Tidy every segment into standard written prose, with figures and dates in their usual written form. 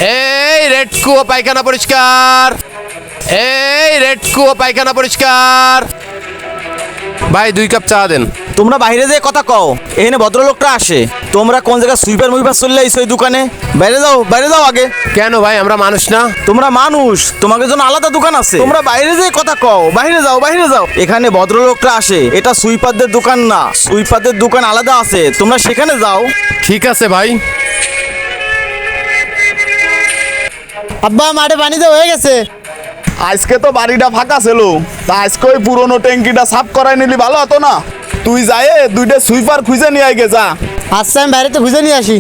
এই রেড কুয়ো পায়খানা পরিষ্কার। এই রেড কুয়ো পায়খানা পরিষ্কার। ভাই 2 কাপ চা দেন। তোমরা বাইরে যেয়ে কথা কও, এখানে ভদ্রলোকটা আসে। তোমরা কোন জায়গায় সুইপার মুইপার চললে এই দোকানে? বাইরে যাও আগে। কেন ভাই, আমরা মানুষ না? তোমরা মানুষ, তোমাদের জন্য আলাদা দোকান আছে। তোমরা বাইরে যেয়ে কথা কও, বাইরে যাও। এখানে ভদ্রলোকটা আসে, এটা সুইপারদের দোকান না, সুইপারদের দোকান আলাদা আছে, তোমরা সেখানে যাও। ঠিক আছে ভাই। আব্বা মাঠে পানি দেওয়া হয়ে গেছে। আজকে তো বাড়িটা ফাঁকা ছিল, তা আজকে ওই পুরোনো ট্যাঙ্কিটা সাফ করাই নিলি ভালো হতো না? তুই যায় 2টা সুইপার খুঁজে নিয়ে আগে যা। আচ্ছা আমি বাইরে তো খুঁজে নিয়ে আসি।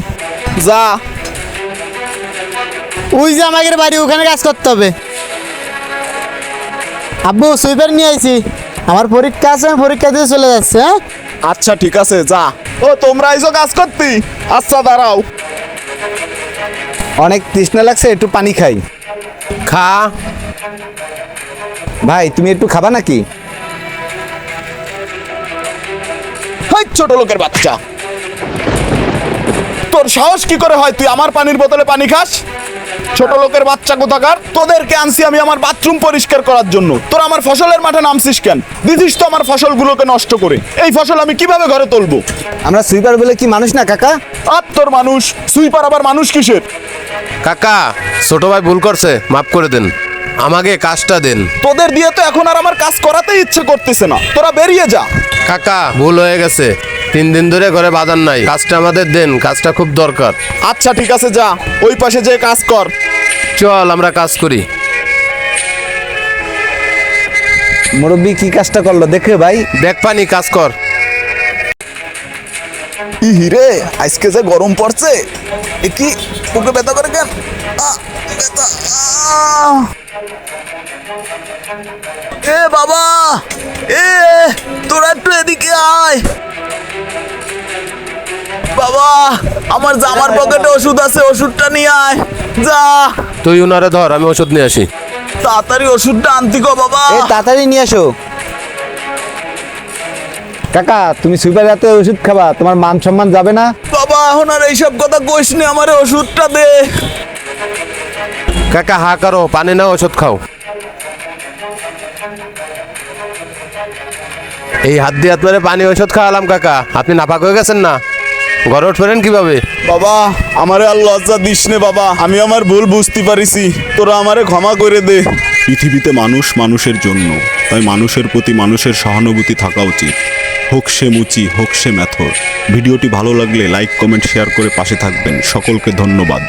যা। ওই যে আমাদের বাড়ি, ওখানে কাজ করতে হবে। আব্বু সুইপার নিয়ে আইছি, আমার পরীক্ষা আছে, আমি পরীক্ষা দিয়ে চলে যাচ্ছে। হ্যাঁ আচ্ছা ঠিক আছে যা। ও তোমরা আইসো কাজ করতি? আচ্ছা দাঁড়াও। অনেক তৃষ্ণা লাগছে, একটু পানি খাই। খা। ভাই তুমি একটু খাবা নাকি? হাই ছোট লোকের বাচ্চা, তোর সাহস কি করে হয় তুই আমার পানির বোতলে পানি খাস? ছোট লোকের বাচ্চা কোথাকার! তোদেরকে আনছি আমি আমার বাথরুম পরিষ্কার করার জন্য, তোরা আমার ফসলের মাঠে নামছিস কেন? দিদিস তো আমার ফসলগুলোকে নষ্ট করে। এই ফসল আমি কিভাবে ঘরে তুলবো? আমরা সুইপার বলে কি মানুষ না কাকা? আর তোর মানুষ, সুইপার আবার মানুষ কিসের? কাকা, ছোট ভাই ভুল করছে, মাফ করে দেন, আমাকে কাজটা দেন। তোদের দিয়ে তো এখন আর আমার কাজ করাতেই ইচ্ছে করতেছে না, তোরা বেরিয়ে যা। কাকা ভুল হয়ে গেছে, 3 দিন ধরে ঘরে বাজার নাই, কাজটা আমাদের দেন, কাজটা খুব দরকার। আচ্ছা ঠিক আছে যা, ওই পাশে যে কাজ কর। চল আমরা কাজ করি। মুরব্বী কি কাজটা করলো দেখে ভাই? দেখ পানি, কাজ কর। ই হিরে, আজকে যে গরম পড়ছে, এ কি বুকে ব্যথা করে কেন? ব্যথা। এ বাবা, তোরা একটু এদিকে আয়। বাবা, আমার জামার পকেটে ওষুধ আছে, ওষুধটা নিয়ে আয়। যা তুই উনারে ধর, আমি ওষুধ নিয়ে আসি। তাড়াতাড়ি ওষুধটা আনতি গো বাবা। এই তাড়াতাড়ি নিয়ে আসো। কাকা তুমি সুইপার রাতে ওষুধ খাবা, তোমার মান সম্মান যাবে না। বাবা এখন আর এইসব কথা কইস নি, আমারে ওষুধটা দে। কাকা হা করো, পানি না ওষুধ খাও। এই হাত দিয়ে আপনারে পানি ওষুধ খাওয়ালাম কাকা, আপনি নাপাক হয়ে গেছেন না? ঘরে উঠবেন কিভাবে? বাবা আমারে আর লজ্জা দিস নে বাবা, আমি আমার ভুল বুঝতে পারিছি, তোরা আমারে ক্ষমা করে দে। পৃথিবীতে মানুষ মানুষের জন্য, তাই মানুষের প্রতি মানুষের সহানুভূতি থাকা উচিত। হোক সে মুচি, হোক সে ম্যাথর। ভিডিওটি ভালো লাগলে লাইক কমেন্ট শেয়ার করে পাশে থাকবেন। সকলকে ধন্যবাদ।